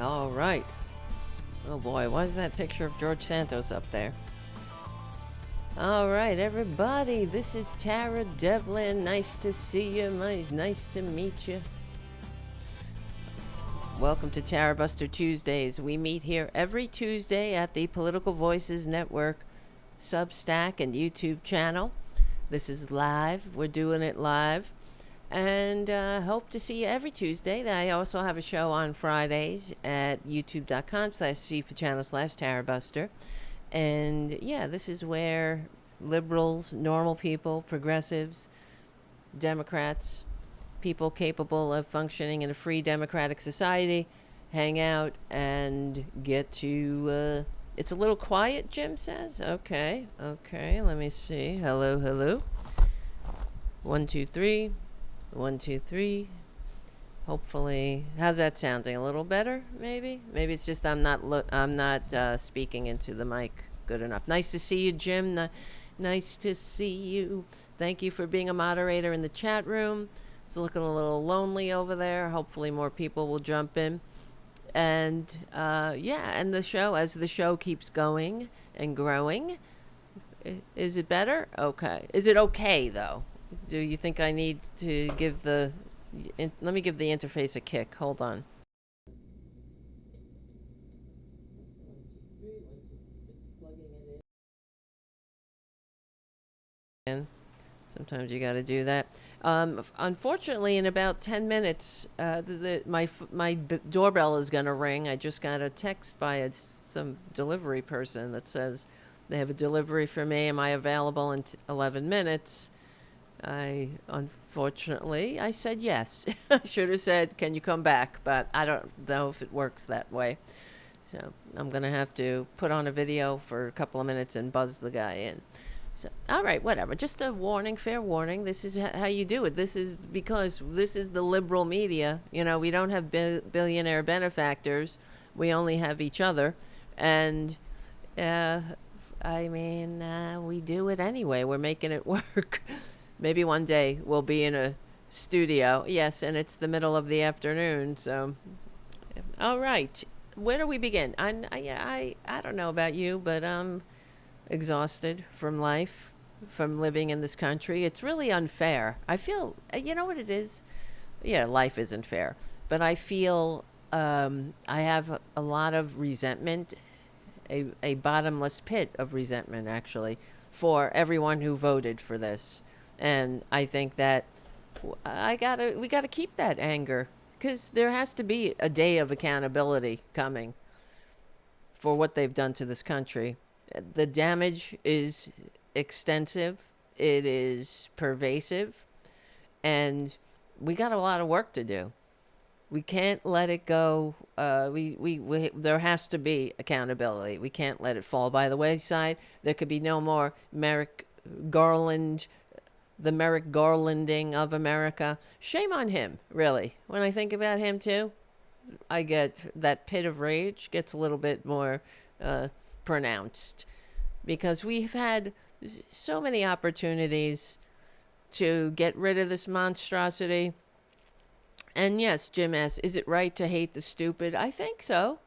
All right. Oh boy, why is that picture of George Santos up there? All right, everybody. This is Tara Devlin. Nice to see you. Nice to meet you. Welcome to Tarabuster Tuesdays. We meet here every Tuesday at the Political Voices Network Substack and YouTube channel. This is live. We're doing it live. And hope to see you every Tuesday. I also have a show on Fridays at youtube.com/c4channel/Tarabuster. And yeah, this is where liberals, normal people, progressives, Democrats, people capable of functioning in a free democratic society hang out and get to. It's a little quiet, Jim says. Okay, let me see. Hello. 1, 2, 3. 1, 2, 3. Hopefully, how's that sounding? A little better, maybe? Maybe it's just I'm not speaking into the mic good enough. Nice to see you, Jim. Nice to see you. Thank you for being a moderator in the chat room. It's looking a little lonely over there. Hopefully, more people will jump in. And and the show, as the show keeps going and growing, is it better? Okay. Is it okay though? Do you think I need to give let me give the interface a kick. Hold on. Sometimes you got to do that. Unfortunately, in about 10 minutes, my doorbell is going to ring. I just got a text by some delivery person that says they have a delivery for me. Am I available in 11 minutes? Unfortunately, I said yes. I should have said, can you come back? But I don't know if it works that way. So I'm going to have to put on a video for a couple of minutes and buzz the guy in. So, all right, whatever. Just a warning, fair warning. This is how you do it. This is because this is the liberal media. You know, we don't have billionaire benefactors. We only have each other. And, we do it anyway. We're making it work. Maybe one day we'll be in a studio. Yes, and it's the middle of the afternoon. So, all right. Where do we begin? I don't know about you, but I'm exhausted from life, from living in this country. It's really unfair. I feel, you know what it is? Yeah, life isn't fair. But I feel I have a lot of resentment, a bottomless pit of resentment, actually, for everyone who voted for this. And I think that we gotta keep that anger, because there has to be a day of accountability coming for what they've done to this country. The damage is extensive. It is pervasive, and we got a lot of work to do. We can't let it go. There has to be accountability. We can't let it fall by the wayside. There could be no more Merrick Garland. The Merrick Garlanding of America. Shame on him, really. When I think about him, too, I get that pit of rage gets a little bit more pronounced, because we've had so many opportunities to get rid of this monstrosity. And yes, Jim asks, is it right to hate the stupid? I think so.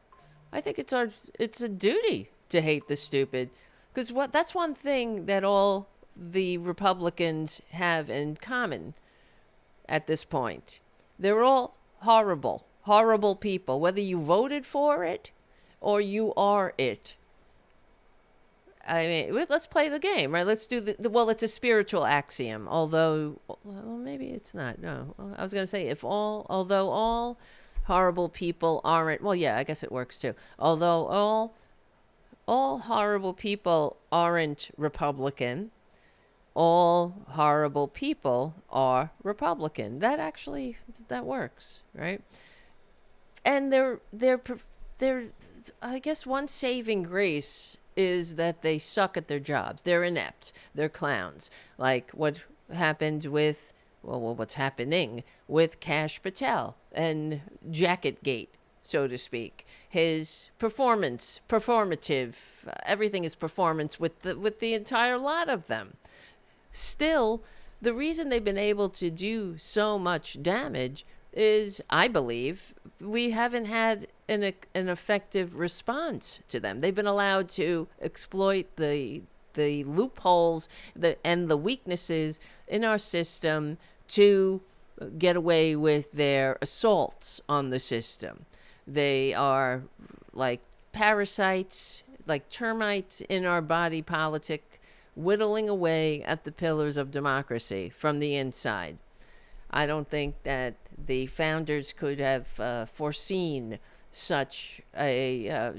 I think it's a duty to hate the stupid, because that's one thing that all the Republicans have in common at this point. They're all horrible people, whether you voted for it or you are it. I mean, let's play the game, right? Let's do well, it's a spiritual axiom, although, well, maybe it's not. No, I was going to say, although all horrible people aren't, well, yeah, I guess it works too. Although all horrible people aren't Republican, all horrible people are Republican. That works, right? And they're I guess one saving grace is that they suck at their jobs. They're inept. They're clowns. Like what happened with, what's happening with Kash Patel and Jacketgate, so to speak. His performative, everything is performance with the entire lot of them. Still, the reason they've been able to do so much damage is, I believe, we haven't had an effective response to them. They've been allowed to exploit the loopholes and the weaknesses in our system to get away with their assaults on the system. They are like parasites, like termites in our body politic, whittling away at the pillars of democracy from the inside. I don't think that the founders could have foreseen such a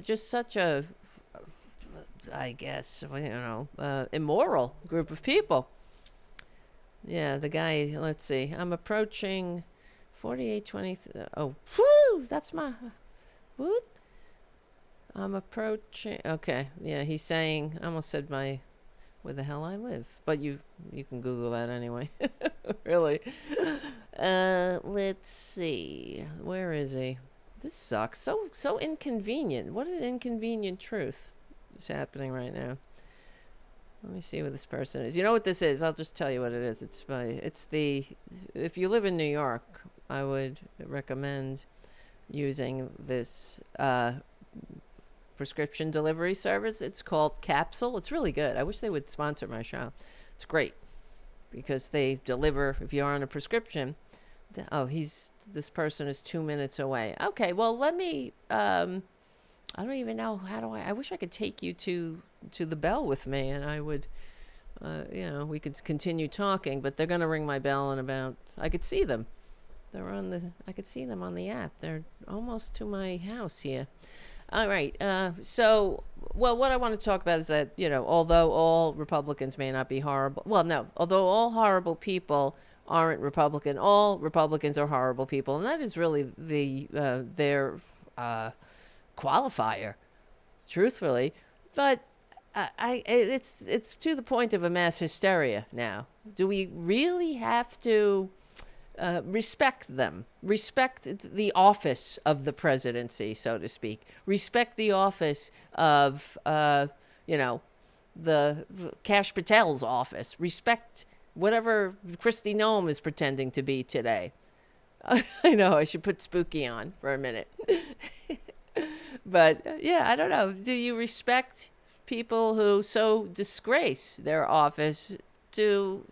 I guess, immoral group of people. Yeah, the guy, let's see, I'm approaching 4820. Oh, whoo, that's my, what? I'm approaching, okay, yeah, he's saying, I almost said where the hell I live. But you can Google that anyway. Really. Let's see. Where is he? This sucks. So inconvenient. What an inconvenient truth is happening right now. Let me see what this person is. You know what this is? I'll just tell you what it is. If you live in New York, I would recommend using this prescription delivery service. It's called Capsule. It's really good. I wish they would sponsor my show. It's great because they deliver if you're on a prescription. This person is 2 minutes away. Okay, well, let me I don't even know I wish I could take you to the bell with me, and I would we could continue talking, but they're going to ring my bell in about, I could see them. I could see them on the app. They're almost to my house here. All right. What I want to talk about is that, although all Republicans may not be horrible, although all horrible people aren't Republican, all Republicans are horrible people, and that is really their qualifier, truthfully. But it's to the point of a mass hysteria now. Do we really have to respect them, respect the office of the presidency, so to speak, respect the office of, the Kash Patel's office, respect whatever Kristi Noem is pretending to be today? I know, I should put Spooky on for a minute. But, I don't know. Do you respect people who so disgrace their office to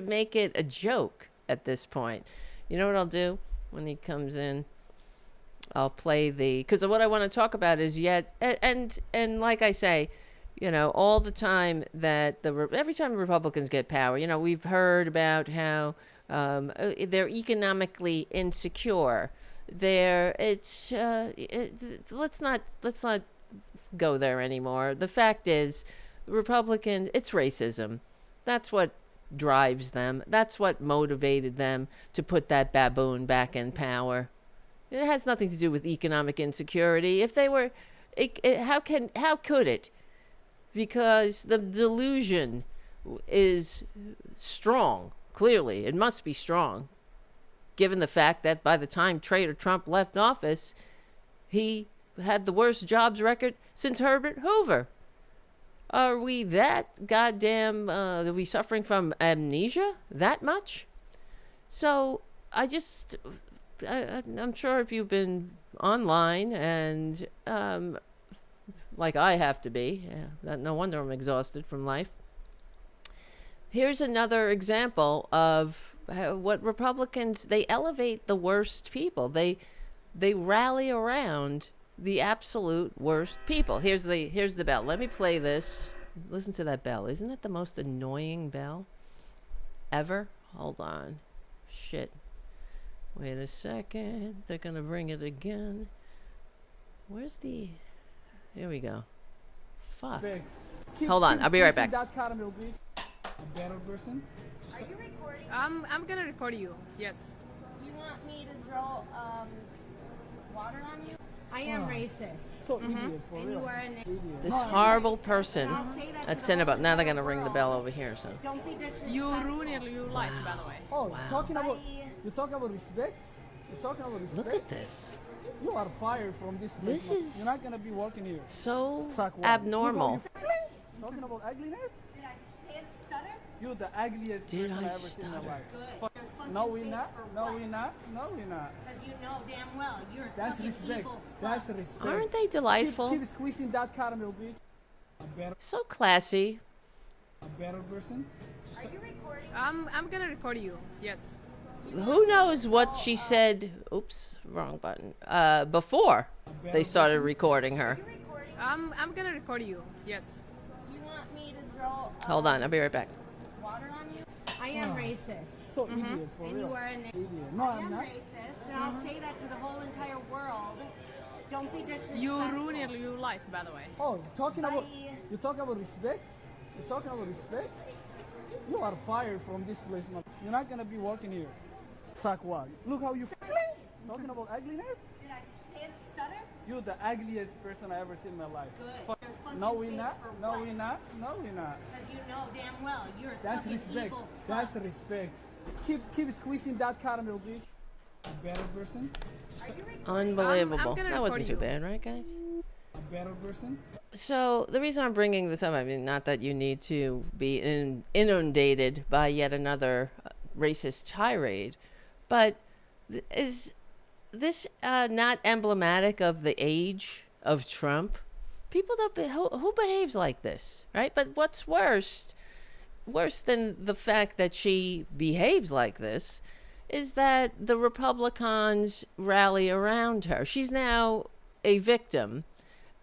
make it a joke? At this point, you know what I'll do when he comes in? I'll play because what I want to talk about is and like I say, all the time that every time Republicans get power, we've heard about how they're economically insecure. Let's not go there anymore. The fact is, Republicans, it's racism. That's what drives them. That's what motivated them to put that baboon back in power. It has nothing to do with economic insecurity. If they were, how could it? Because the delusion is strong. Clearly, it must be strong, given the fact that by the time Traitor Trump left office, he had the worst jobs record since Herbert Hoover. Are we that goddamn, are we suffering from amnesia that much? So I'm sure if you've been online and, like I have to be, no wonder I'm exhausted from life. Here's another example of what Republicans, they elevate the worst people. They rally around the absolute worst people. Here's the bell. Let me play this. Listen to that bell. Isn't that the most annoying bell ever? Hold on. Shit. Wait a second. They're gonna bring it again. Where's the... Here we go. Fuck. Hold on. I'll be right back. That caramel beef. A better person. Are you recording? I'm gonna record you. Yes. Do you want me to throw water on you? I am racist. So idiot, for And real. you are an idiot. This horrible person at Cinnabon. Now they're gonna ring the bell over here. So. Don't be disrespectful. You ruined your life, by the way. Oh, Wow. you talk about respect? You're talking about respect? Look at this. You are fired from this place. This is You're not gonna be working here. so Suck one. abnormal. Talking about ugliness? Did I stutter? You're the ugliest Did person I I ever seen in my stutter? life. Good. Fuck. You're fucking No, we're face not. for No, what? we're not. No, we're not. Because you know damn well you're That's fucking respect. evil. That's fuck. respect. Aren't they delightful? Keep squeezing that caramel, bitch. So classy. A better person. Are you recording? I'm gonna record you. Yes. Who knows what she said? Oops, wrong button. Before they started recording her. Are you recording? I'm gonna record you. Yes. Do you want me to throw Hold on, I'll be right back. water on you? I am racist. So idiot for And real. you are an Idiot. No, I I'm am not. racist, and I'll say that to the whole entire world. Don't be disrespectful. You ruin your life, by the way. Oh, talking about Bye. you talking about respect? You talking about respect? You are fired from this place, man. You're not gonna be working here. Sackwag. Look how you talking about ugliness? Did I stutter? You're the ugliest person I ever seen in my life. Good. Fuck. Your fucking No, we're face not. for No, what? we're not. No, we're not. Because you know damn well you're That's fucking respect. evil. That's fucks. respect. Keep squeezing that caramel, bitch. A better person. Are you recording? Unbelievable. gonna That wasn't record too you. bad, right, guys? A better person. So the reason I'm bringing this up, I mean, not that you need to be inundated by yet another racist tirade, but is this not emblematic of the age of Trump? People don't who behaves like this, right? But what's worse than the fact that she behaves like this, is that the Republicans rally around her. She's now a victim.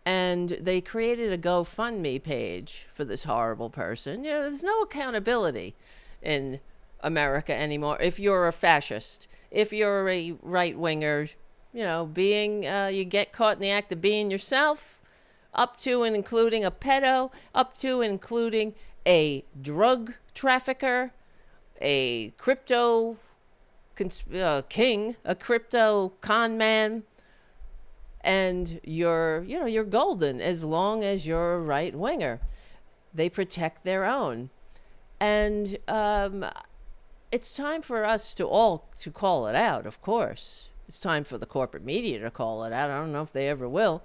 And they created a GoFundMe page for this horrible person. You know, there's no accountability in America anymore. If you're a fascist, if you're a right winger, you know, you get caught in the act of being yourself, up to and including a pedo, up to and including a drug trafficker, a crypto king, a crypto con man. And you're golden as long as you're a right winger. They protect their own. And it's time for us to call it out, of course. It's time for the corporate media to call it out. I don't know if they ever will.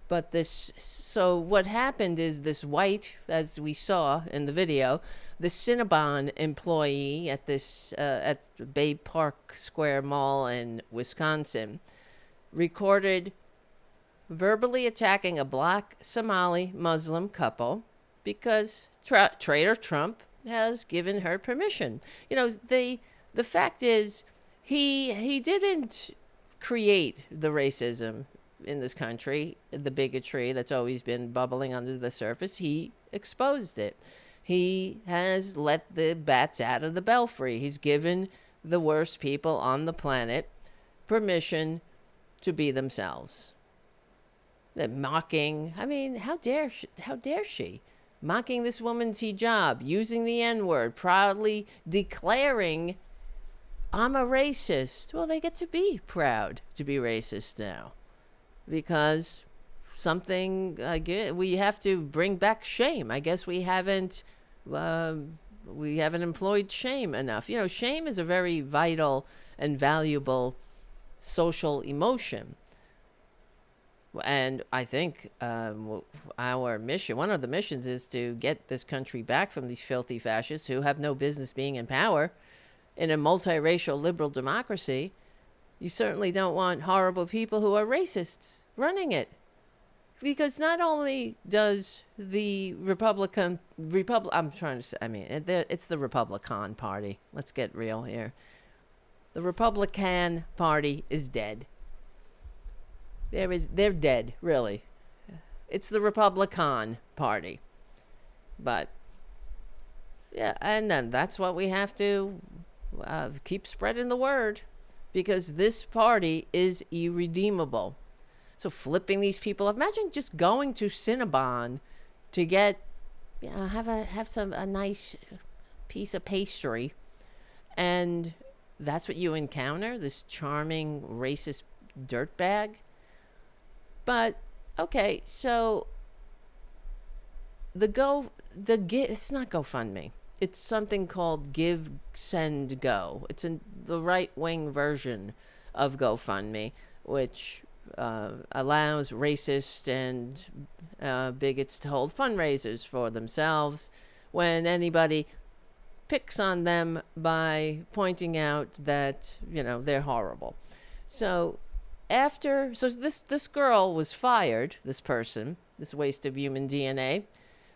But so what happened is this white, as we saw in the video, the Cinnabon employee at at Bay Park Square Mall in Wisconsin recorded verbally attacking a black Somali Muslim couple because traitor Trump has given her permission. You know, the fact is he didn't create the racism in this country, the bigotry that's always been bubbling under the surface. He exposed it. He has let the bats out of the belfry. He's given the worst people on the planet permission to be themselves. Mocking, I mean, how dare she? Mocking this woman's hijab, using the N-word, proudly declaring, I'm a racist. Well, they get to be proud to be racist now. Because we have to bring back shame. I guess we haven't employed shame enough. You know, shame is a very vital and valuable social emotion. And I think our mission, one of the missions, is to get this country back from these filthy fascists who have no business being in power in a multiracial liberal democracy. You certainly don't want horrible people who are racists running it. Because not only does the I'm trying to say, I mean, it's the Republican Party. Let's get real here. The Republican Party is dead. They're dead, really. It's the Republican Party. But, yeah, and then that's what we have to keep spreading the word. Because this party is irredeemable. So flipping these people off. Imagine just going to Cinnabon to get, have a nice piece of pastry. And that's what you encounter, this charming racist dirtbag. But okay, so it's not GoFundMe. It's something called Give, Send, Go. It's the right-wing version of GoFundMe, which allows racists and bigots to hold fundraisers for themselves when anybody picks on them by pointing out that, they're horrible. So this girl was fired, this person, this waste of human DNA,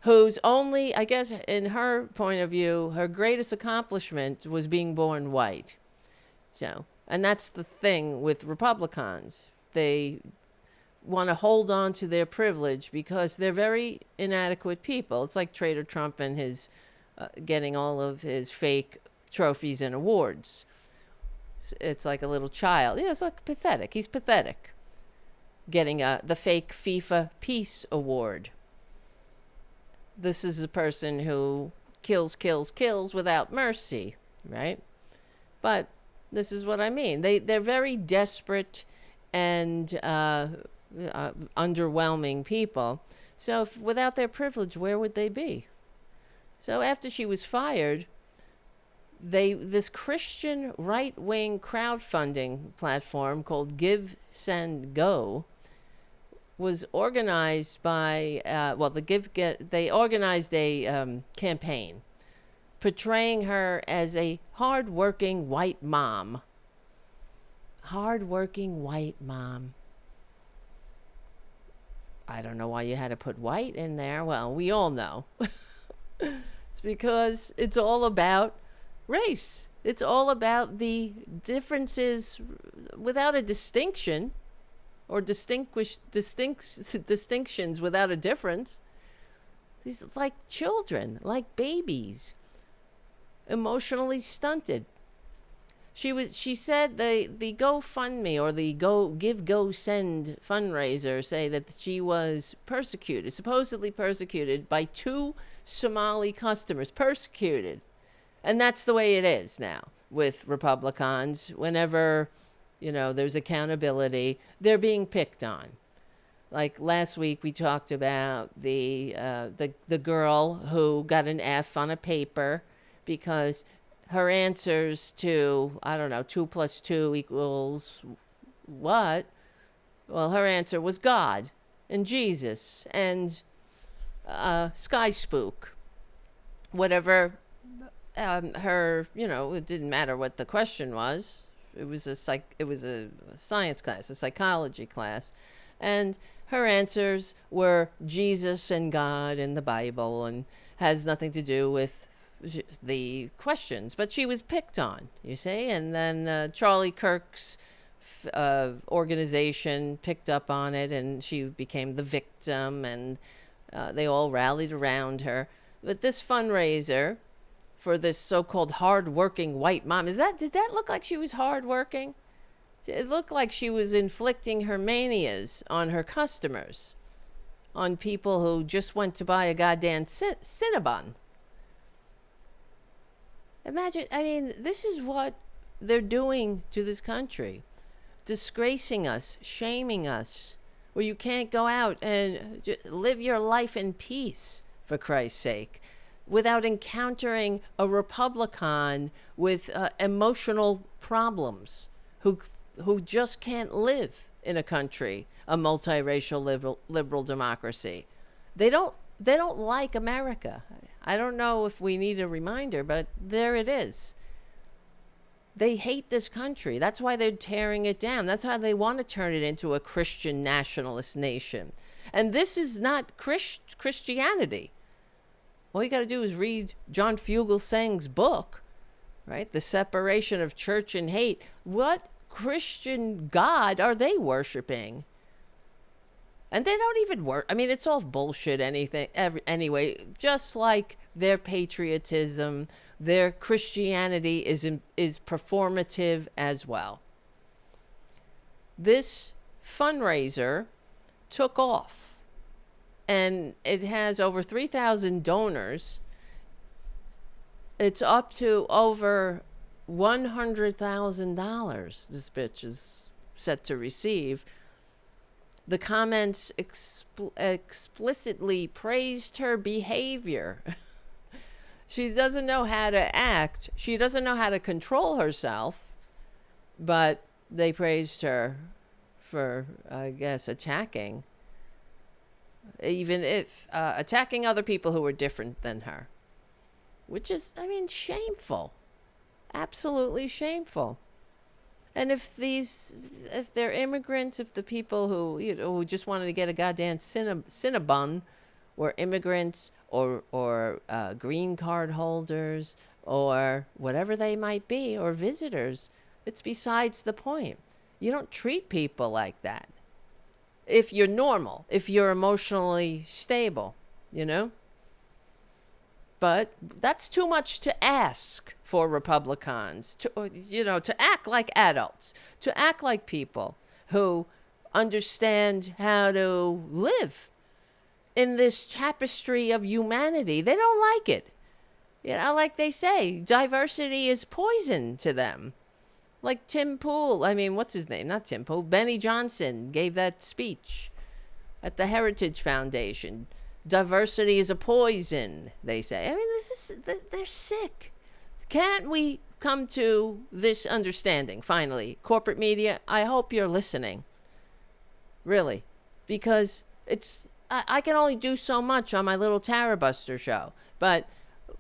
whose only, I guess, in her point of view, her greatest accomplishment was being born white. So, and that's the thing with Republicans. They want to hold on to their privilege because they're very inadequate people. It's like Trader Trump and his getting all of his fake trophies and awards. It's like a little child. It's like pathetic. He's pathetic. Getting the fake FIFA Peace Award. This is a person who kills without mercy, right? But this is what I mean. They're very desperate and underwhelming people. So without their privilege, where would they be? So after she was fired, this Christian right-wing crowdfunding platform called Give, Send, Go was organized by, they organized a campaign portraying her as a hard-working white mom. Hard-working white mom. I don't know why you had to put white in there. Well, we all know. It's because it's all about race. It's all about the differences without a distinction, or distinctions without a difference. These like children, like babies, emotionally stunted. She said the GoFundMe or the Go Send fundraiser say that she was supposedly persecuted by 2 Somali customers. Persecuted. And that's the way it is now with Republicans. Whenever, there's accountability, they're being picked on. Like last week we talked about the girl who got an F on a paper because her answers to, 2 plus 2 equals what? Well, her answer was God and Jesus and Sky Spook. Whatever her, it didn't matter what the question was. It was a science class, a psychology class. And her answers were Jesus and God and the Bible, and has nothing to do with the questions. But she was picked on, you see. And then Charlie Kirk's organization picked up on it, and she became the victim, and they all rallied around her. But this fundraiser for this so-called hard-working white mom, did that look like she was hard-working? It looked like she was inflicting her manias on her customers, on people who just went to buy a goddamn Cinnabon. Imagine, this is what they're doing to this country. Disgracing us, shaming us, where you can't go out and live your life in peace, for Christ's sake, without encountering a Republican with emotional problems who just can't live in a country, a multiracial liberal democracy. They don't like America. I don't know if we need a reminder, but there it is. They hate this country. That's why they're tearing it down. That's how they want to turn it into a Christian nationalist nation. And this is not Christianity. All you got to do is read John Fugelsang's book, right? The Separation of Church and Hate. What Christian God are they worshiping? And they don't even work. It's all bullshit anyway. Just like their patriotism, their Christianity is performative as well. This fundraiser took off. And it has over 3,000 donors. It's up to over $100,000 this bitch is set to receive. The comments explicitly praised her behavior. She doesn't know how to act. She doesn't know how to control herself. But they praised her for, I guess, attacking. Even if attacking other people who were different than her. which is, I mean, shameful. Absolutely shameful. And if they're immigrants, if the people who, who just wanted to get a goddamn Cinnabon were immigrants or green card holders or whatever they might be, or visitors, it's besides the point. You don't treat people like that. If you're normal, if you're emotionally stable, But that's too much to ask for Republicans, to act like adults, to act like people who understand how to live in this tapestry of humanity. They don't like it. Like they say, diversity is poison to them. Like Tim Pool, what's his name? Not Tim Pool. Benny Johnson gave that speech at the Heritage Foundation. Diversity is a poison, they say. They're sick. Can't we come to this understanding, finally? Corporate media, I hope you're listening. Really. Because I can only do so much on my little Tarabuster show. But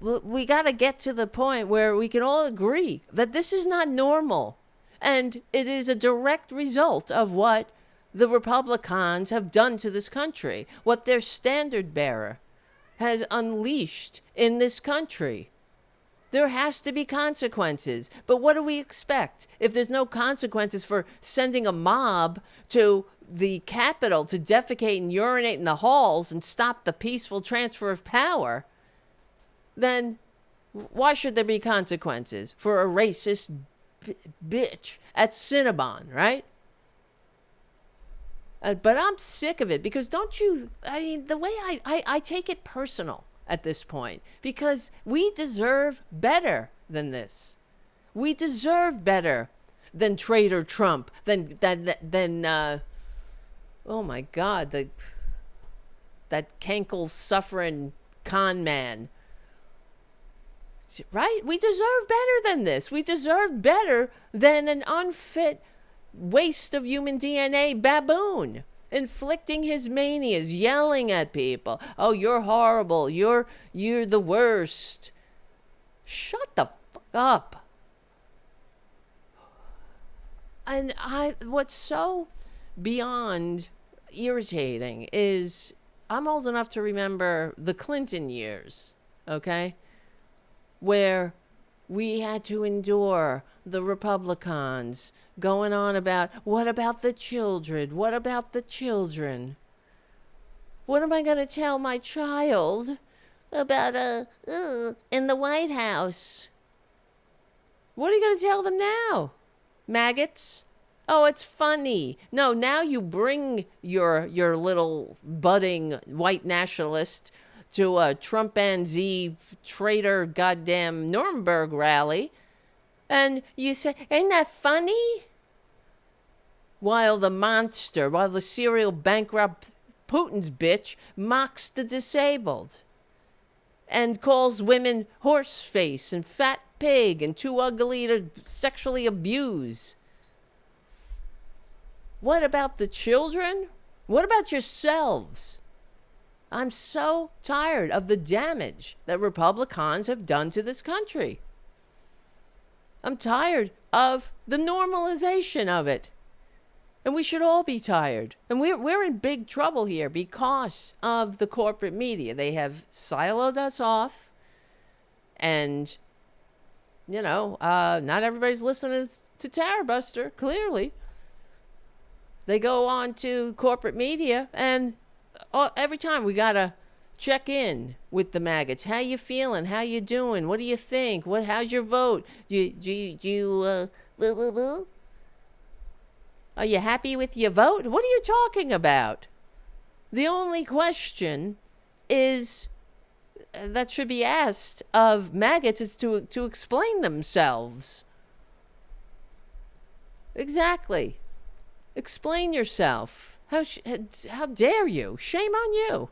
we got to get to the point where we can all agree that this is not normal. And it is a direct result of what the Republicans have done to this country, what their standard bearer has unleashed in this country. There has to be consequences. But what do we expect if there's no consequences for sending a mob to the Capitol to defecate and urinate in the halls and stop the peaceful transfer of power? Then why should there be consequences for a racist bitch at Cinnabon, right? But I'm sick of it because the way I take it personal at this point, because we deserve better than this. We deserve better than Traitor Trump, than oh my God, that cankle suffering con man. Right? We deserve better than this. We deserve better than an unfit waste of human DNA baboon inflicting his manias, yelling at people. Oh, you're horrible. You're the worst. Shut the fuck up. And what's so beyond irritating is I'm old enough to remember the Clinton years, okay? Where we had to endure the Republicans going on about, what about the children? What about the children? What am I going to tell my child about in the White House? What are you going to tell them now? Maggots? Oh, it's funny. No, now you bring your little budding white nationalist to a Trumpanzee traitor goddamn Nuremberg rally, and you say, ain't that funny? While the serial bankrupt Putin's bitch mocks the disabled and calls women horseface and fat pig and too ugly to sexually abuse. What about the children? What about yourselves? I'm so tired of the damage that Republicans have done to this country. I'm tired of the normalization of it. And we should all be tired. And we're in big trouble here because of the corporate media. They have siloed us off. And, not everybody's listening to Tarabuster, clearly. They go on to corporate media and every time we gotta check in with the maggots. How you feeling? How you doing? What do you think? How's your vote? Are you happy with your vote? What are you talking about? The only question is that should be asked of maggots is to explain themselves. Exactly. Explain yourself. How dare you? Shame on you.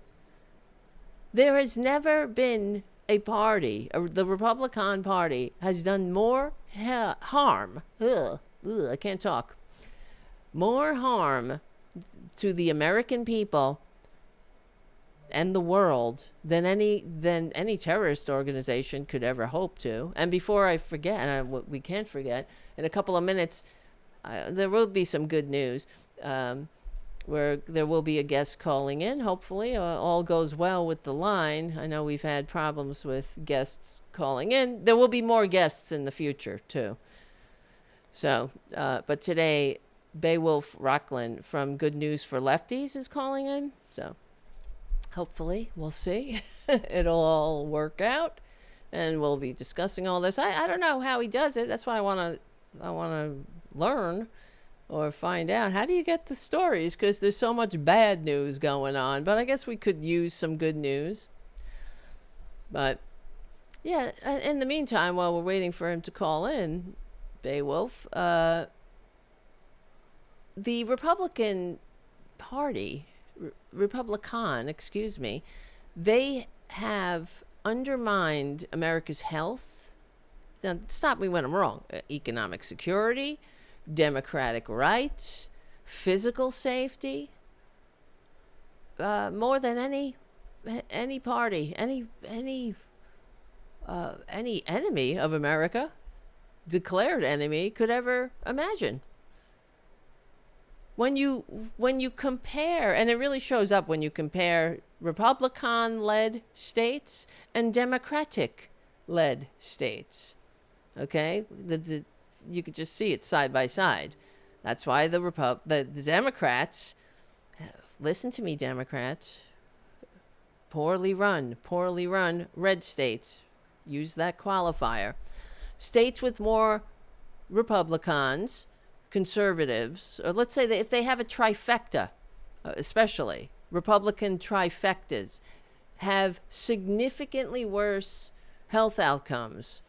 There has never been a party, the Republican Party has done more harm. I can't talk. More harm to the American people end the world than any terrorist organization could ever hope to. And before I forget, and we can't forget, in a couple of minutes, there will be some good news, where there will be a guest calling in. Hopefully, all goes well with the line. I know we've had problems with guests calling in. There will be more guests in the future, too. So, but today, Beowulf Rockland from Good News for Lefties is calling in. So, hopefully, we'll see. It'll all work out. And we'll be discussing all this. I don't know how he does it. That's why I want to learn or find out. How do you get the stories? Because there's so much bad news going on. But I guess we could use some good news. But, yeah, in the meantime, while we're waiting for him to call in, Beowulf, the Republican Party, they have undermined America's health. Now, stop me when I'm wrong. Economic security, democratic rights, physical safety, more than any party, any enemy of America, declared enemy, could ever imagine. When you compare, and it really shows up when you compare Republican-led states and Democratic-led states. Okay, you could just see it side by side. That's why the Democrats, listen to me, Democrats, poorly run red states, use that qualifier. States with more Republicans, conservatives, or let's say that if they have a trifecta, especially Republican trifectas, have significantly worse health outcomes,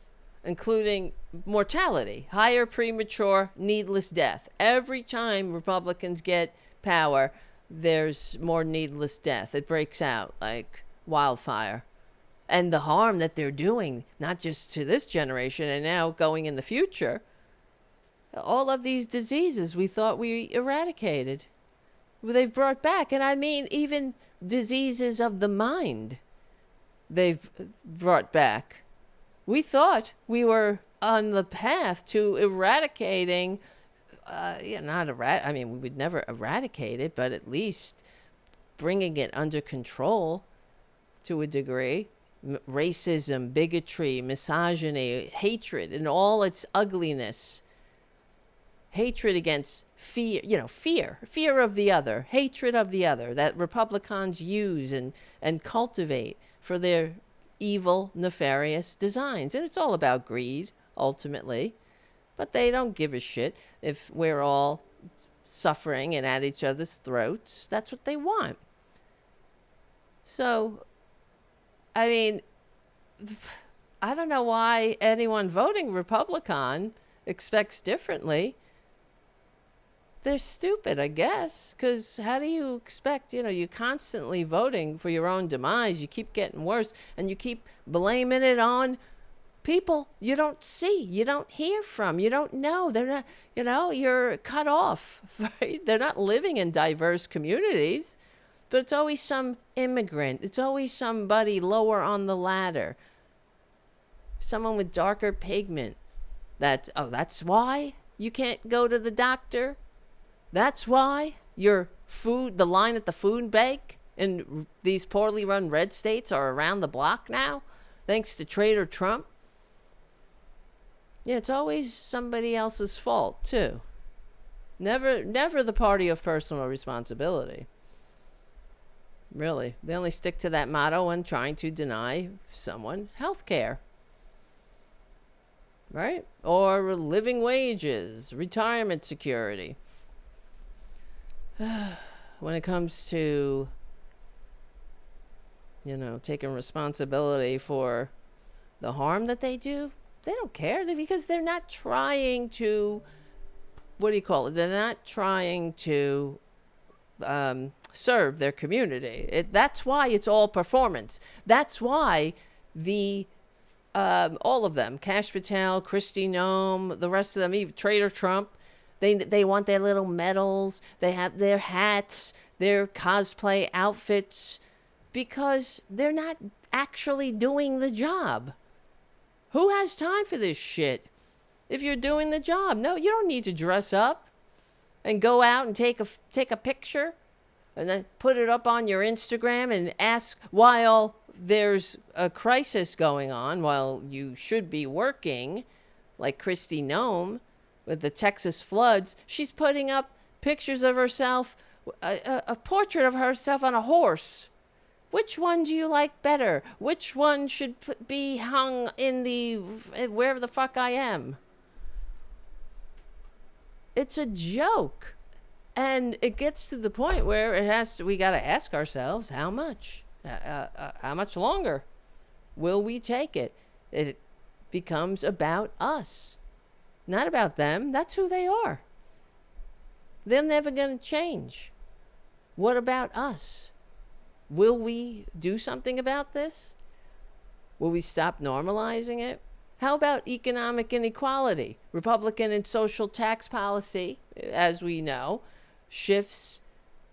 including mortality, higher premature needless death. Every time Republicans get power, there's more needless death. It breaks out like wildfire. And the harm that they're doing, not just to this generation and now going in the future, all of these diseases we thought we eradicated, they've brought back. And I mean, even diseases of the mind, they've brought back. We thought we were on the path to eradicating, we would never eradicate it, but at least bringing it under control to a degree. Racism, bigotry, misogyny, hatred in all its ugliness. Hatred against fear of the other, hatred of the other that Republicans use and cultivate for their evil, nefarious designs. And it's all about greed, ultimately. But they don't give a shit if we're all suffering and at each other's throats. That's what they want. So, I mean, I don't know why anyone voting Republican expects differently. They're stupid, I guess, because how do you expect, you're constantly voting for your own demise. You keep getting worse, and you keep blaming it on people you don't see, you don't hear from, you don't know. They're not, you're cut off, right? They're not living in diverse communities, but it's always some immigrant. It's always somebody lower on the ladder, someone with darker pigment. That's why you can't go to the doctor. That's why the line at the food bank in these poorly run red states are around the block now, thanks to Trader Trump. Yeah, it's always somebody else's fault, too. Never the party of personal responsibility. Really. They only stick to that motto when trying to deny someone health care. Right? Or living wages, retirement security. When it comes to, taking responsibility for the harm that they do, they don't care because they're not trying to, they're not trying to serve their community. That's why it's all performance. That's why all of them, Kash Patel, Kristi Noem, the rest of them, even Trader Trump, they want their little medals. They have their hats, their cosplay outfits. because they're not actually doing the job. Who has time for this shit if you're doing the job? No, you don't need to dress up and go out and take a picture and then put it up on your Instagram and ask while there's a crisis going on, while you should be working, like Kristi Noem with the Texas floods. She's putting up pictures of herself, a portrait of herself on a horse. Which one do you like better? Which one should be hung in the wherever the fuck I am? It's a joke. And it gets to the point where we got to ask ourselves, how much? How much longer will we take it? It becomes about us, not about them. That's who they are. They're never going to change. What about us? Will we do something about this? Will we stop normalizing it? How about economic inequality? Republican and social tax policy, as we know, shifts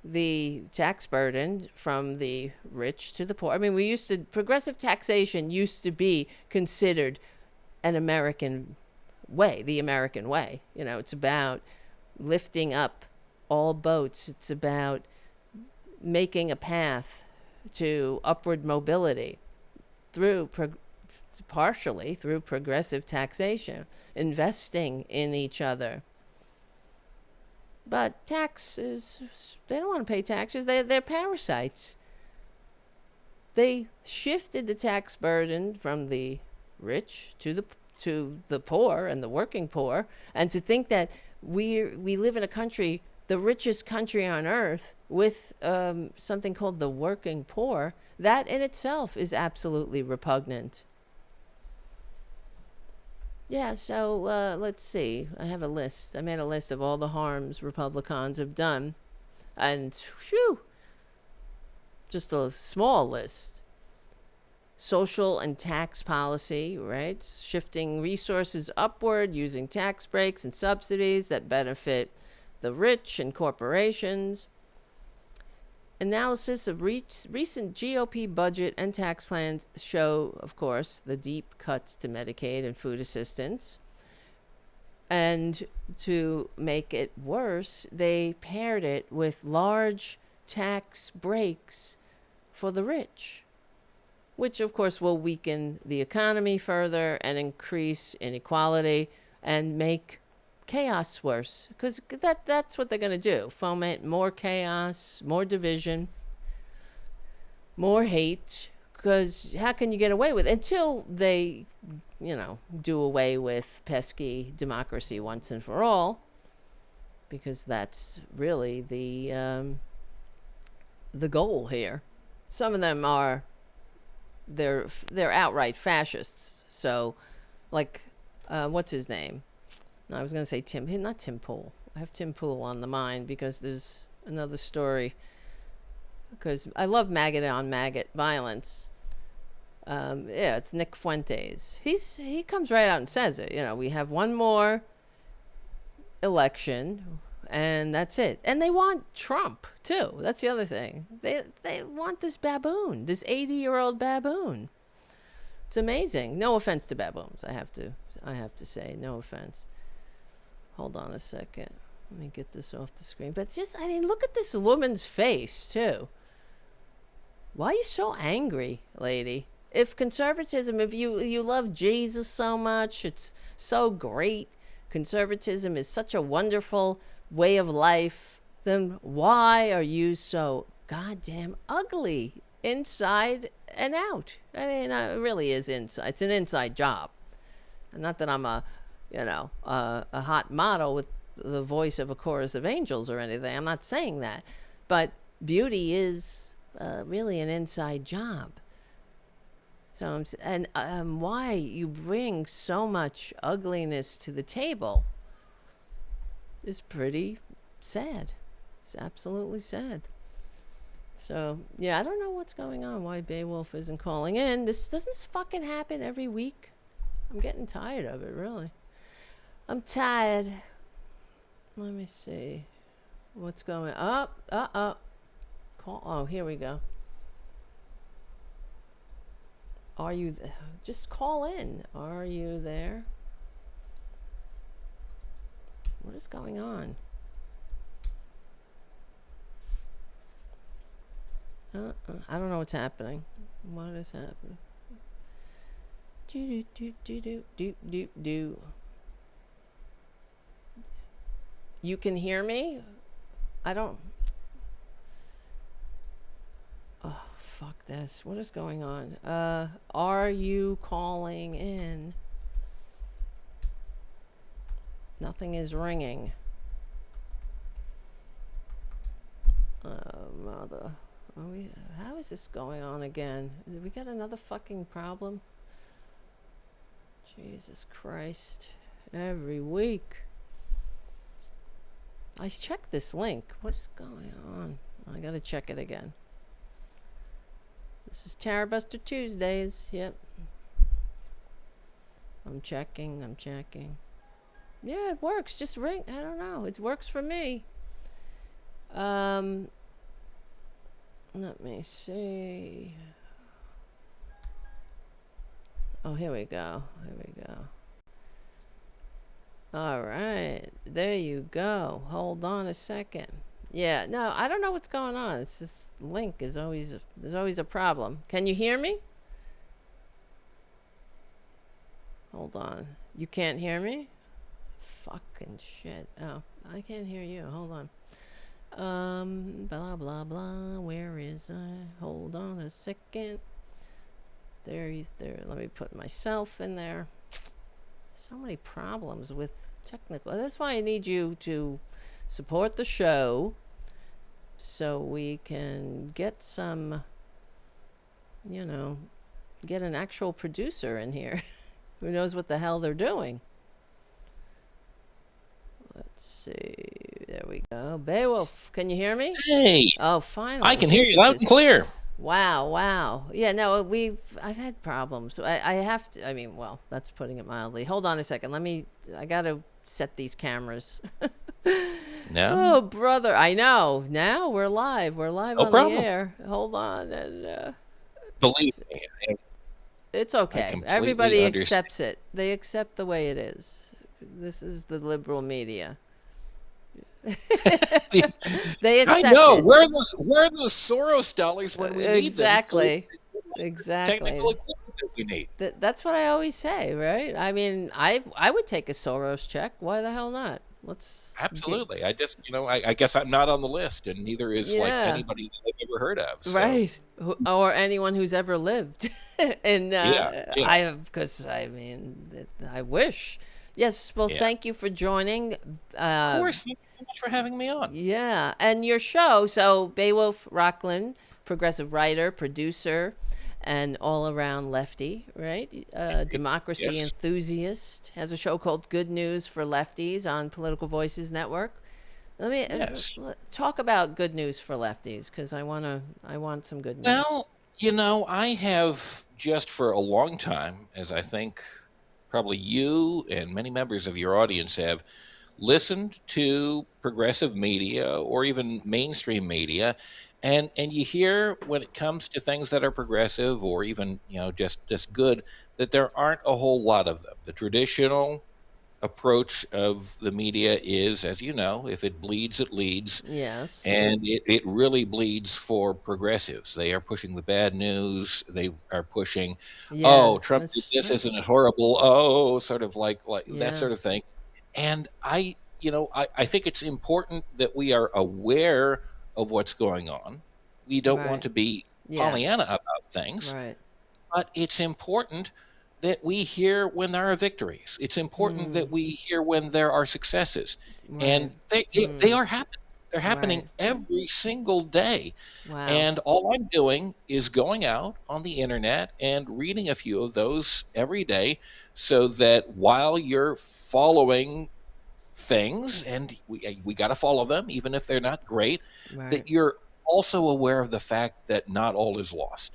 the tax burden from the rich to the poor. I mean, progressive taxation used to be considered an American way, the American way. You know, it's about lifting up all boats. It's about making a path to upward mobility partially through progressive taxation, investing in each other. But taxes, they don't want to pay taxes. They're parasites. They shifted the tax burden from the rich to the poor and the working poor. And to think that we live in a country, the richest country on earth, with something called the working poor, that in itself is absolutely repugnant. Yeah, so let's see. I have a list. I made a list of all the harms Republicans have done. And, phew, just a small list. Social and tax policy, right? Shifting resources upward using tax breaks and subsidies that benefit the rich and corporations. Analysis of recent GOP budget and tax plans show, of course, the deep cuts to Medicaid and food assistance. And to make it worse, they paired it with large tax breaks for the rich, which, of course, will weaken the economy further and increase inequality and make chaos worse, because that's what they're going to do. Foment more chaos, more division, more hate, because how can you get away with it until they, do away with pesky democracy once and for all, because that's really the goal here. Some of them they're outright fascists. So, like, what's his name? No, I was going to say not Tim Pool. I have Tim Pool on the mind because there's another story. Because I love maggot on maggot violence. Yeah, it's Nick Fuentes. He comes right out and says it. We have one more election, and that's it. And they want Trump too. That's the other thing. They want this baboon, this 80-year-old baboon. It's amazing. No offense to baboons. I have to say, no offense. Hold on a second. Let me get this off the screen. But look at this woman's face, too. Why are you so angry, lady? If conservatism, if you love Jesus so much, it's so great, conservatism is such a wonderful way of life, then why are you so goddamn ugly inside and out? I mean, it really is inside. It's an inside job. Not that I'm a hot model with the voice of a chorus of angels or anything. I'm not saying that. But beauty is really an inside job. So, why you bring so much ugliness to the table is pretty sad. It's absolutely sad. So, yeah, I don't know what's going on, why Beowulf isn't calling in. Doesn't this fucking happen every week? I'm getting tired of it, really. I'm tired. Let me see. What's going up? Call. Oh, here we go. Are you just call in? Are you there? What is going on? I don't know what's happening. What is happening? Do do do do do do do. You can hear me? I don't. Oh, fuck this. What is going on? Are you calling in? Nothing is ringing. Mother. How is this going on again? Did we get another fucking problem? Jesus Christ. Every week. I checked this link. What is going on? I gotta check it again. This is Tarabuster Tuesdays. Yep. I'm checking. Yeah, it works. Just ring. I don't know. It works for me. Let me see. Oh, here we go. All right. There you go. Hold on a second. Yeah, no, I don't know what's going on. It's this link is always, there's always a problem. Can you hear me? Hold on. You can't hear me? Fucking shit. Oh, I can't hear you. Hold on. Blah, blah, blah. Where is I? Hold on a second. There. Let me put myself in there. So many problems with technical. That's why I need you to support the show so we can get some, get an actual producer in here who knows what the hell they're doing. Let's see. There we go. Beowulf, can you hear me? Hey. Oh, finally. I can hear you loud and clear. Wow. Yeah, no, I've had problems. I have to, that's putting it mildly. Hold on a second. I got to set these cameras. No. Oh, brother. I know. Now we're live. We're live No on problem. the air. Hold on. And Believe me. it's okay. Everybody accepts it. They accept the way it is. This is the liberal media. They accept I know. it. Where are those Soros dollars when we need them? Exactly. Technical equipment that we need. That's what I always say, right? I mean, I would take a Soros check. Why the hell not? Absolutely. I just, I guess I'm not on the list, and neither is like anybody that I've ever heard of. So. Right. Or anyone who's ever lived. And yeah. I have, because I wish. Yes, well, thank you for joining. Of course, thank you so much for having me on. Yeah, and your show, so Beowulf Rockland, progressive writer, producer, and all-around lefty, right? Democracy enthusiast, has a show called Good News for Lefties on Political Voices Network. Let me talk about Good News for Lefties, because I want some good news. Well, I have just for a long time, as I think probably you and many members of your audience have, listened to progressive media or even mainstream media, and you hear when it comes to things that are progressive or even just good, that there aren't a whole lot of them. The traditional approach of the media is, as you know, if it bleeds, it leads. Yes. And it really bleeds for progressives. They are pushing the bad news. They are pushing, Trump did this, isn't it horrible? Sort of like that sort of thing. And I think it's important that we are aware of what's going on. We don't want to be Pollyanna about things. Right. But it's important that we hear when there are victories. It's important that we hear when there are successes. Right. And they are happening. They're happening every single day. Wow. And all I'm doing is going out on the internet and reading a few of those every day, so that while you're following things, and we got to follow them, even if they're not great, that you're also aware of the fact that not all is lost.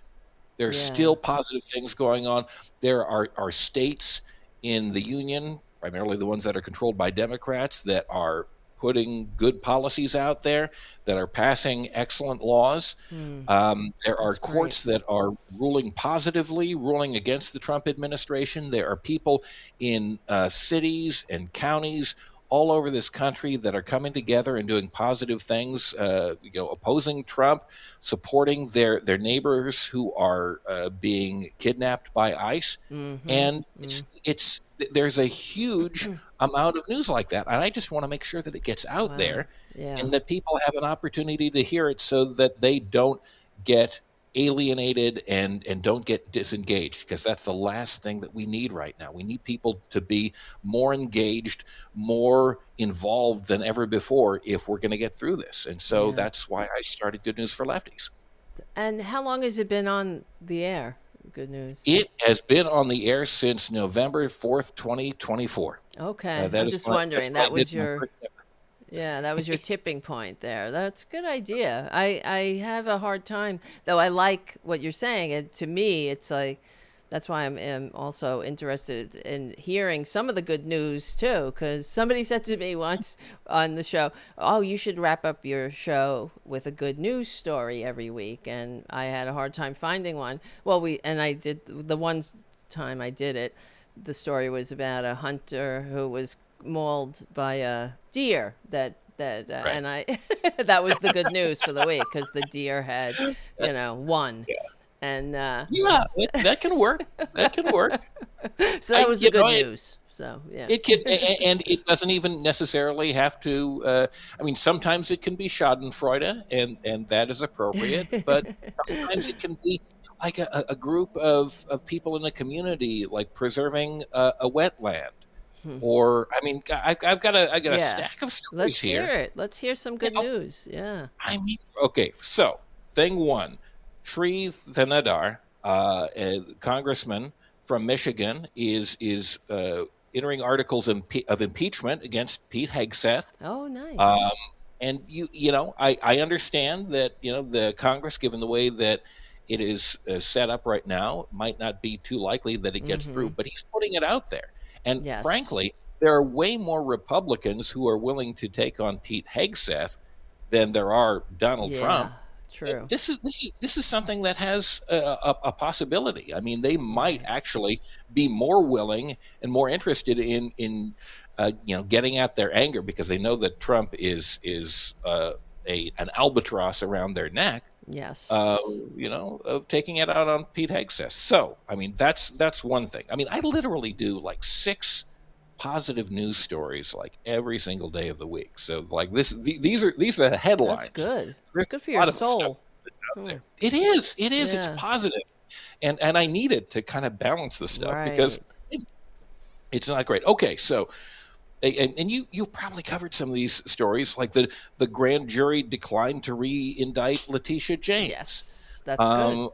There's still positive things going on. There are states in the union, primarily the ones that are controlled by Democrats, that are putting good policies out there, that are passing excellent laws. There are That's great. courts that are ruling positively, ruling against the Trump administration. There are people in cities and counties all over this country that are coming together and doing positive things, opposing Trump, supporting their neighbors who are being kidnapped by ICE. And it's there's a huge amount of news like that, and I just want to make sure that it gets out Wow. there Yeah. and that people have an opportunity to hear it, so that they don't get alienated and don't get disengaged, because that's the last thing that we need right now. We need people to be more engaged, more involved than ever before if we're going to get through this. And so Yeah. that's why I started Good News for Lefties. And how long has it been on the air? Good News. It has been on the air since November 4th, 2024. Okay. That I'm is just when I- wondering. that's when That I was did my your first episode. Yeah, that was your tipping point there. That's a good idea. I have a hard time, though I like what you're saying. And to me, it's like, that's why am also interested in hearing some of the good news too. Because somebody said to me once on the show, "Oh, you should wrap up your show with a good news story every week." And I had a hard time finding one. Well, I did the one time I did it. The story was about a hunter who was mauled by a deer Right. and I that was the good news for the week, because the deer had won. And Yeah, that can work. That can work. so that was the you know, good news. So yeah. It can, and it doesn't even necessarily have to. I mean, sometimes it can be Schadenfreude, and that is appropriate. But sometimes it can be like a group of people in a community, like preserving a wetland, or I mean, I've got a Yeah. stack of stories Let's here. hear it. Let's hear some good news. Yeah. I mean, okay, so thing one, Sri Thanadar, a congressman from Michigan, is entering articles of impeachment against Pete Hegseth. Oh, nice. And I understand that the Congress, given the way that it is set up right now, might not be too likely that it gets through, but he's putting it out there. And Yes. frankly, there are way more Republicans who are willing to take on Pete Hegseth than there are Donald Yeah. Trump. True. This is something that has a possibility. I mean, they might actually be more willing and more interested in getting at their anger, because they know that Trump is an albatross around their neck. Yes. Of taking it out on Pete Hegseth. So, I mean, that's one thing. I mean, I literally do like 6 positive news stories like every single day of the week. So, like these are the headlines. That's good. There's Good for a your lot of soul. stuff out there. It is. It's Yeah. positive, and I need it to kind of balance the stuff, because it's not great. Okay, so. And you've probably covered some of these stories, like the grand jury declined to re-indict Letitia James. Yes. That's good.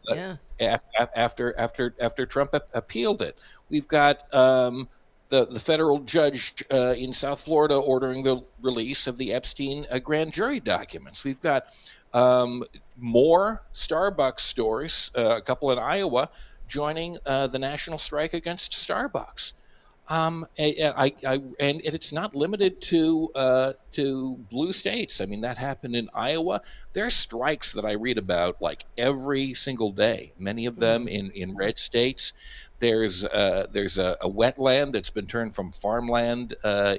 Yeah. After Trump appealed it. We've got the federal judge in South Florida ordering the release of the Epstein grand jury documents. We've got more Starbucks stores, a couple in Iowa, joining the national strike against Starbucks. And it's not limited to blue states. I mean, that happened in Iowa. There are strikes that I read about like every single day. Many of them in red states. There's a wetland that's been turned from farmland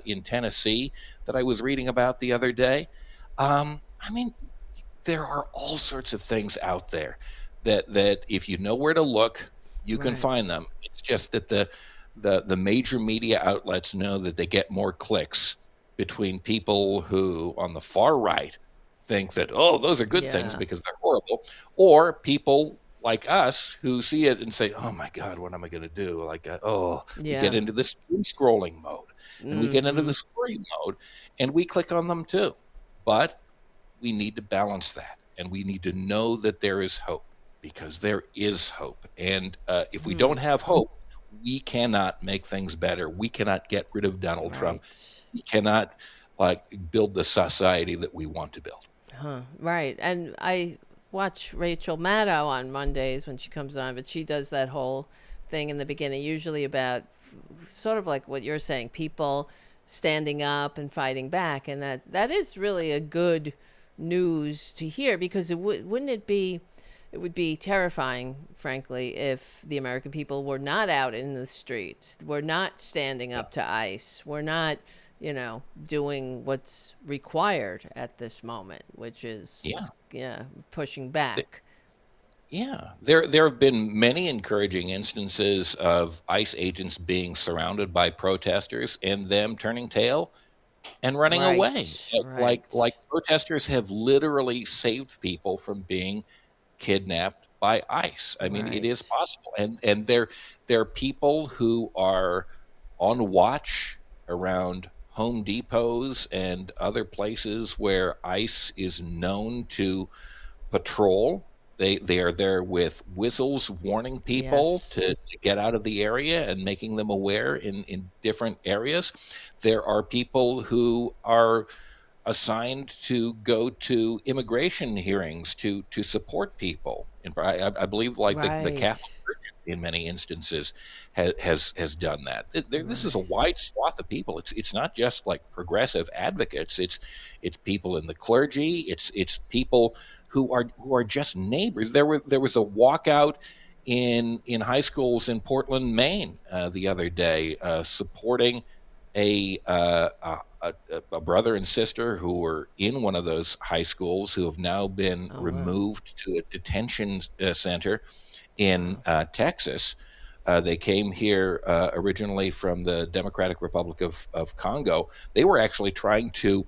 in Tennessee that I was reading about the other day. I mean, there are all sorts of things out there that if you know where to look, you can find them. It's just that the major media outlets know that they get more clicks between people who on the far right think that, oh, those are good things because they're horrible, or people like us who see it and say, oh my God, what am I going to do? Like, we get into this scrolling mode, and we get into the scrolling mode, and we click on them too. But we need to balance that, and we need to know that there is hope, because there is hope. And if we don't have hope, we cannot make things better. We cannot get rid of Donald Trump. We cannot build the society that we want to build. Right. And I watch Rachel Maddow on Mondays when she comes on, but she does that whole thing in the beginning, usually about sort of like what you're saying, people standing up and fighting back, and that is really a good news to hear, because wouldn't it be, it would be terrifying, frankly, if the American people were not out in the streets, were not standing up to ICE, were not, doing what's required at this moment, which is, pushing back. Yeah, there have been many encouraging instances of ICE agents being surrounded by protesters and them turning tail and running away. Like protesters have literally saved people from being kidnapped by ICE. I mean, it is possible, and there are people who are on watch around Home Depots and other places where ICE is known to patrol. They are there with whistles warning people to get out of the area and making them aware in different areas. There are people who are assigned to go to immigration hearings to support people. And I believe the Catholic Church in many instances has done that. This is a wide swath of people. It's not just like progressive advocates. It's people in the clergy. It's people who are just neighbors. There was a walkout in high schools in Portland, Maine, the other day, supporting a brother and sister who were in one of those high schools, who have now been removed to a detention center in Texas. They came here originally from the Democratic Republic of Congo. They were actually trying to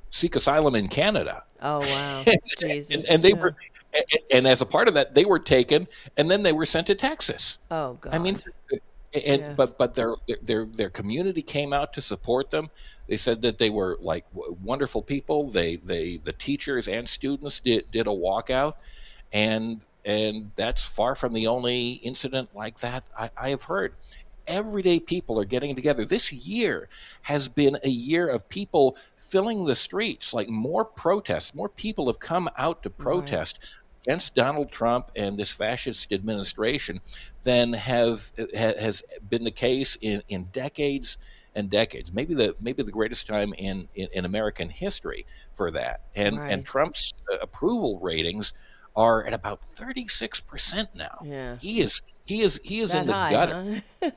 seek asylum in Canada. Oh wow! Jesus. and they were, and as a part of that, they were taken and then they were sent to Texas. Oh God! I mean, but their community came out to support them. They said that they were like wonderful people. The teachers and students did a walkout, and that's far from the only incident like that I have heard. Everyday people are getting together. This year has been a year of people filling the streets, like more protests. More people have come out to protest against Donald Trump and this fascist administration than has been the case in decades and decades. Maybe the greatest time in American history for that. And Trump's approval ratings are at about 36% now. Yeah. He is that in the high, gutter. Huh?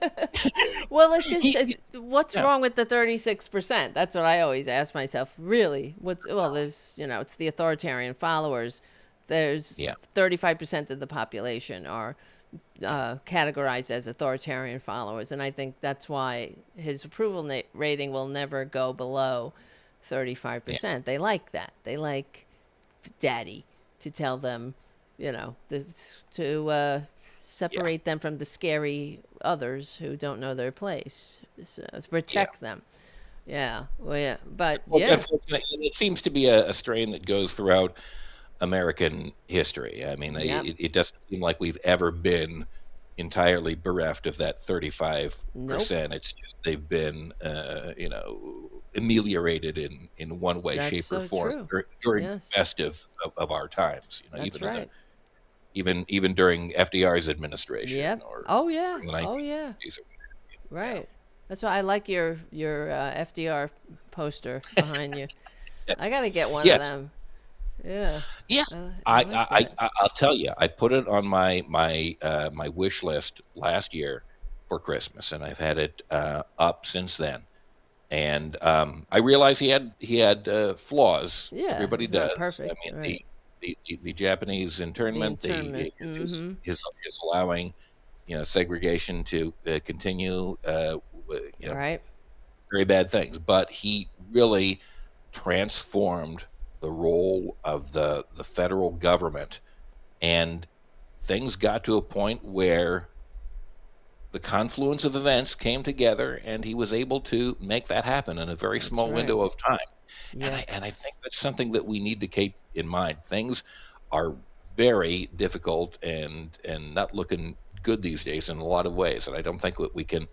Well, it's just what's wrong with the 36%? That's what I always ask myself. Really, there's it's the authoritarian followers. There's 35% of the population are categorized as authoritarian followers, and I think that's why his approval rating will never go below 35%. They like that. They like daddy to tell them, to separate them from the scary others who don't know their place, so, to protect them. Yeah. Well, but unfortunately, it seems to be a strain that goes throughout American history. I mean, it doesn't seem like we've ever been entirely bereft of that 35%. Nope. It's just they've been, ameliorated in one way, shape, or form during the best of our times. Even during FDR's administration. Yep. During the 1950s. Right. That's why I like your FDR poster behind you. Yes. I got to get one of them. Yeah. Yeah. I'll tell you, I put it on my wish list last year for Christmas, and I've had it up since then. And I realize he had flaws. Yeah, everybody does. Perfect. I mean, the Japanese internment, his allowing segregation to continue. Very bad things. But he really transformed the role of the federal government, and things got to a point where the confluence of events came together, and he was able to make that happen in a very small window of time. Yes. And I think that's something that we need to keep in mind. Things are very difficult and not looking good these days in a lot of ways, and I don't think that we can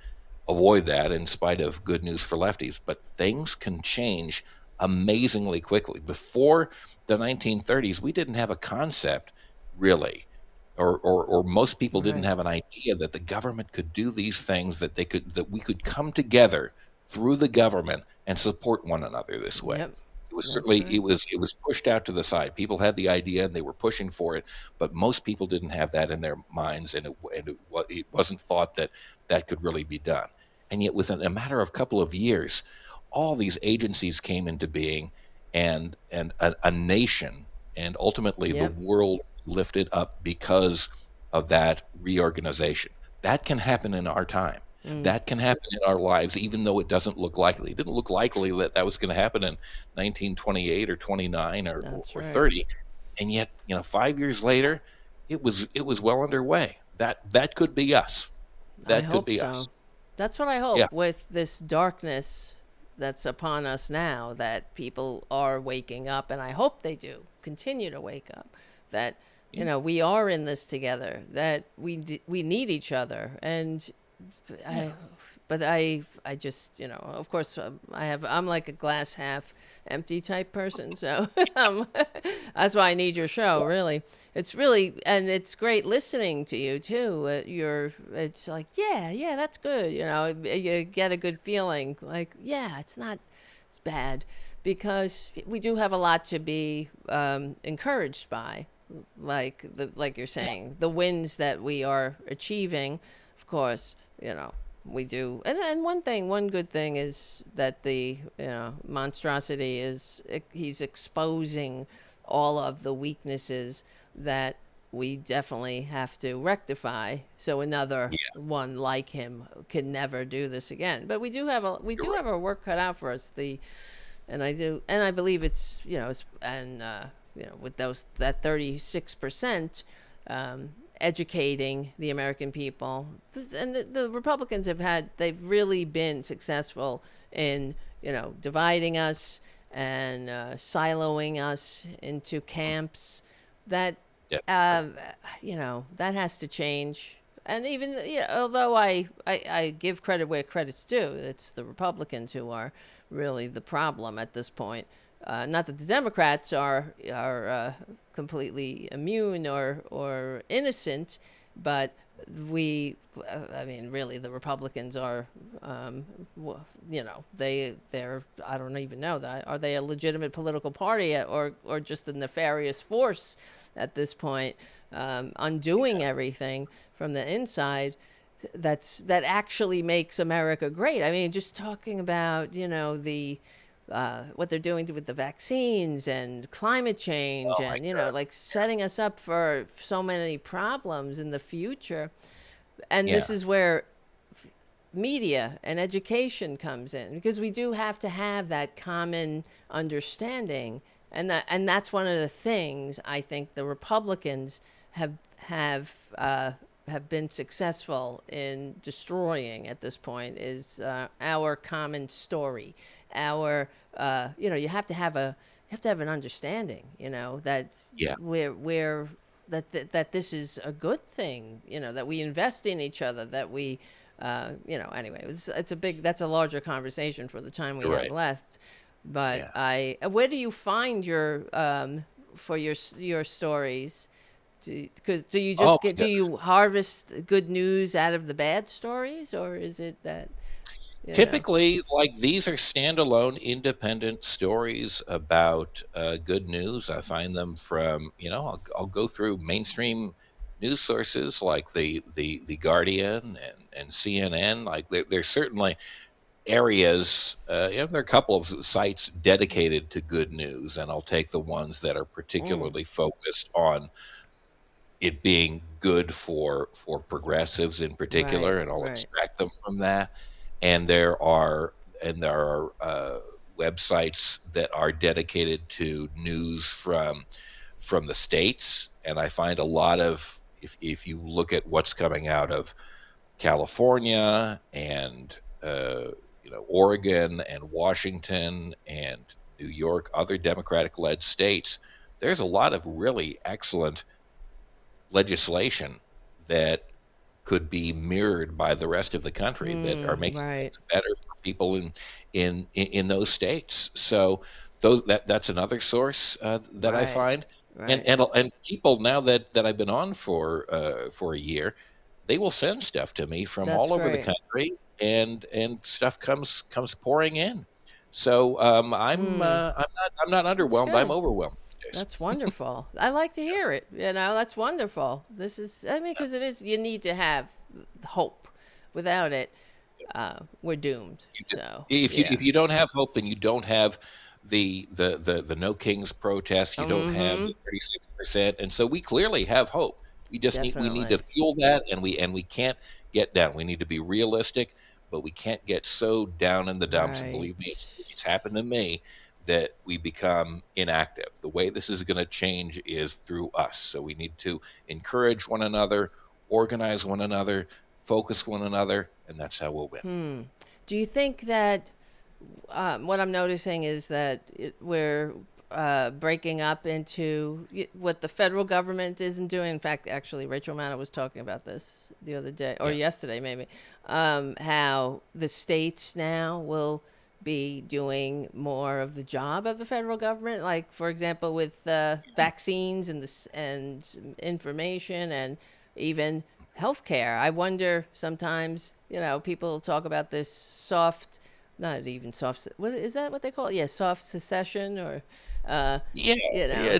avoid that in spite of good news for lefties. But things can change amazingly quickly. Before the 1930s, we didn't have a concept, really, or most people didn't have an idea that the government could do these things, that we could come together through the government and support one another this way. Yep. It was That's certainly right. it was pushed out to the side. People had the idea and they were pushing for it, but most people didn't have that in their minds, and it wasn't thought that that could really be done. And yet, within a matter of a couple of years, all these agencies came into being, and a nation and ultimately the Yep. world lifted up because of that reorganization. That can happen in our time. That can happen in our lives, even though it doesn't look likely. It didn't look likely that that was going to happen in 1928 or 29 That's or right. 30, and yet 5 years later, it was well underway. That could be us. I That could hope be us. so. That's what I Yeah. hope with this darkness that's upon us now, that people are waking up, and I hope they do continue to wake up, that we are in this together, that we need each other. And I but I just, of course, I'm like a glass half empty type person, so that's why I need your show, really. It's really, and it's great listening to you too. It's like, yeah, that's good. You get a good feeling, like, yeah, it's bad, because we do have a lot to be encouraged by, like you're saying, the wins that we are achieving. Of course, we do. And one good thing is that the monstrosity he's exposing all of the weaknesses that we definitely have to rectify, so another one like him can never do this again. But You're right. have our work cut out for us. And I believe it's, with that 36%, educating the American people. And the Republicans they've really been successful in, dividing us and siloing us into camps. That, Definitely. that has to change. And even, although I give credit where credit's due, it's the Republicans who are really the problem at this point. Not that the Democrats are completely immune or innocent, but I mean, really, the Republicans are, they're, I don't even know that. Are they a legitimate political party, or just a nefarious force at this point, undoing everything from the inside? That actually makes America great. I mean, just talking about, the what they're doing with the vaccines and climate change, Oh my and God. like setting us up for so many problems in the future. And this Yeah. is where media and education comes in, because we do have to have that common understanding. And that's one of the things I think the Republicans have been successful in destroying at this point, is our common story. Our you have to have an understanding, that Yeah. we're that this is a good thing, that we invest in each other, that we anyway, it's that's a larger conversation for the time we You're have right. left. But Yeah. where do you find your for your stories? Do you Oh just my do goodness. you harvest good news out of the bad stories, or is it that you know Typically, like, these are standalone, independent stories about good news. I find them from, I'll go through mainstream news sources like the Guardian and CNN. Like, there's certainly areas, there are a couple of sites dedicated to good news, and I'll take the ones that are mm, particularly focused on it being good for progressives in right, particular, and I'll right. extract them from that. And there are websites that are dedicated to news from the states, and I find a lot of, if you look at what's coming out of California and Oregon and Washington and New York, other Democratic led states, there's a lot of really excellent legislation that could be mirrored by the rest of the country that are making Right, things better for people in those states. So that's another source that I right, find, and right. and and people, now that I've been on for a year, they will send stuff to me from That's all over the great. country, and stuff comes pouring in. So I'm not That's underwhelmed. I'm good. overwhelmed these days. That's wonderful. I like to hear it. That's wonderful. This is, I mean, because it is, you need to have hope. Without it, we're doomed. So, If you don't have hope, then you don't have the No Kings protest. You don't have the 36%, and so we clearly have hope. We need to definitely. fuel that, and we can't get down. We need to be realistic, but we can't get so down in the dumps. And believe me, Right. it's happened to me that we become inactive. The way this is going to change is through us. So we need to encourage one another, organize one another, focus one another, and that's how we'll win. Do you think that what I'm noticing is that we're breaking up into what the federal government isn't doing? In fact, actually, Rachel Maddow was talking about this the other day, or Yeah. yesterday maybe, how the states now will be doing more of the job of the federal government. Like, for example, with vaccines and information and even healthcare. I wonder sometimes, people talk about this soft, not even soft, what is that what they call it? Yeah, soft secession or, Yeah, you yeah, know,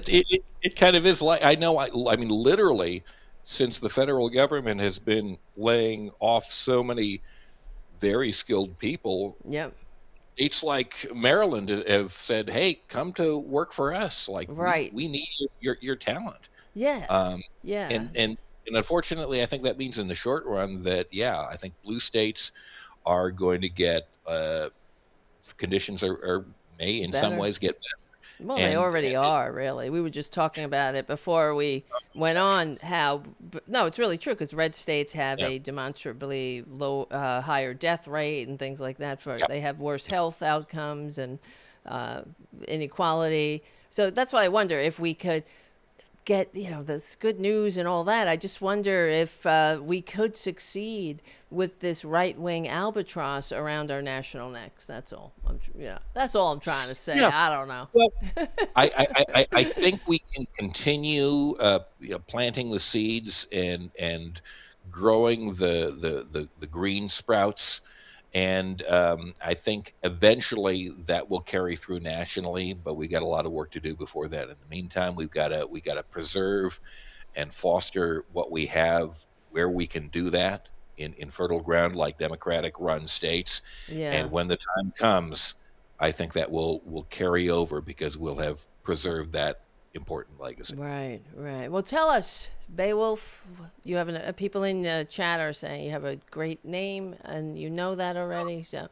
it kind of is like I know. I mean, literally, since the federal government has been laying off so many very skilled people, yep, states like Maryland have said, "Hey, come to work for us. Like right. we need your talent." Yeah, Um, yeah, and unfortunately, I think that means in the short run that I think blue states are going to get conditions are may in some better. ways get better. Well, they And already are, really. We were just talking about it before we went on. How no, it's really true because red states have yeah, a demonstrably higher death rate and things like that. For yeah. they have worse health outcomes and uh, inequality. So that's why I wonder if we could get this good news and all that. I just wonder if we could succeed with this right-wing albatross around our national necks. That's all. That's all I'm trying to say. Yeah. I don't know. Well, I think we can continue planting the seeds and growing the green sprouts, and I think eventually that will carry through nationally. But we got a lot of work to do before that. In the meantime, we got to preserve and foster what we have where we can do that in fertile ground like Democratic run states. Yeah. And when the time comes, I think that will carry over because we'll have preserved that important legacy. Right, right. Well, tell us, Beowulf, you have people in the chat are saying you have a great name, and you know that already. So,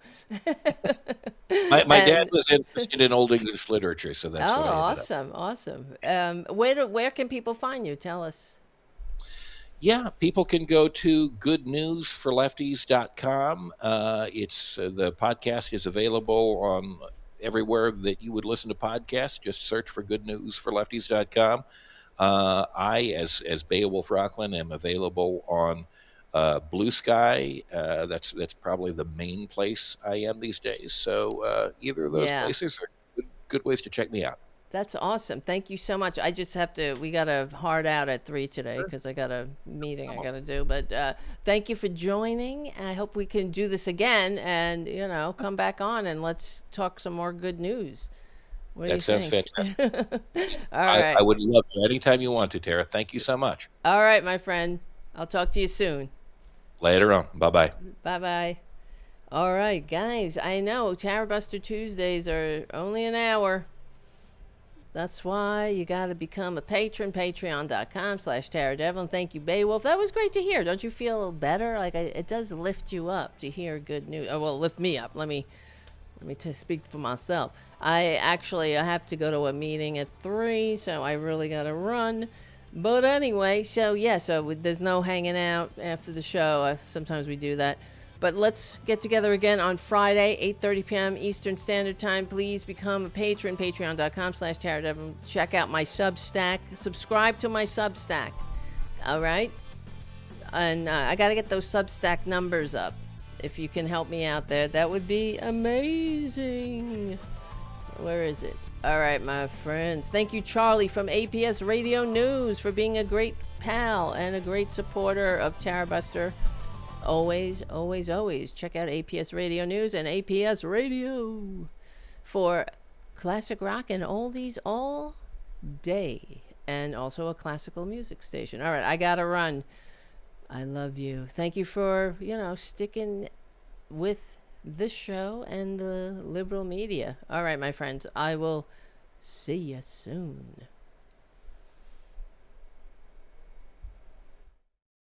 My dad and was interested in Old English literature, so that's oh, what I ended up. awesome, awesome. Where can people find you? Tell us. Yeah, people can go to goodnewsforlefties.com. It's the podcast is available on everywhere that you would listen to podcasts. Just search for goodnewsforlefties.com. As Beowulf Rockland, am available on Blue Sky. That's probably the main place I am these days. So either of those Yeah. places are good ways to check me out. That's awesome. Thank you so much. I just have to, we got a hard out at 3 today Sure. because I got a meeting I got to do. But thank you for joining. I hope we can do this again and, come back on and let's talk some more good news. What do you That sounds think? fantastic. All right. I would love to anytime you want to, Tara. Thank you so much. All right, my friend. I'll talk to you soon. Later on. Bye-bye. Bye-bye. All right, guys. I know Tarabuster Tuesdays are only an hour. That's why you got to become a patron, patreon.com/TaraDevlin. Thank you, Beowulf. That was great to hear. Don't you feel better? Like it does lift you up to hear good news. Oh, well, lift me up. Let me speak for myself. I have to go to a meeting at 3, so I really got to run. But anyway, so there's no hanging out after the show. Sometimes we do that. But let's get together again on Friday, 8:30 p.m. Eastern Standard Time. Please become a patron, patreon.com/TaraDevlin. Check out my Substack. Subscribe to my Substack. All right? And I got to get those Substack numbers up. If you can help me out there, that would be amazing. Where is it? All right, my friends. Thank you, Charlie from APS Radio News, for being a great pal and a great supporter of Tarabuster. Always, always, always check out APS Radio News and APS Radio for classic rock and oldies all day, and also a classical music station. All right, I gotta run. I love you. Thank you for, sticking with this show and the liberal media. All right, my friends, I will see you soon.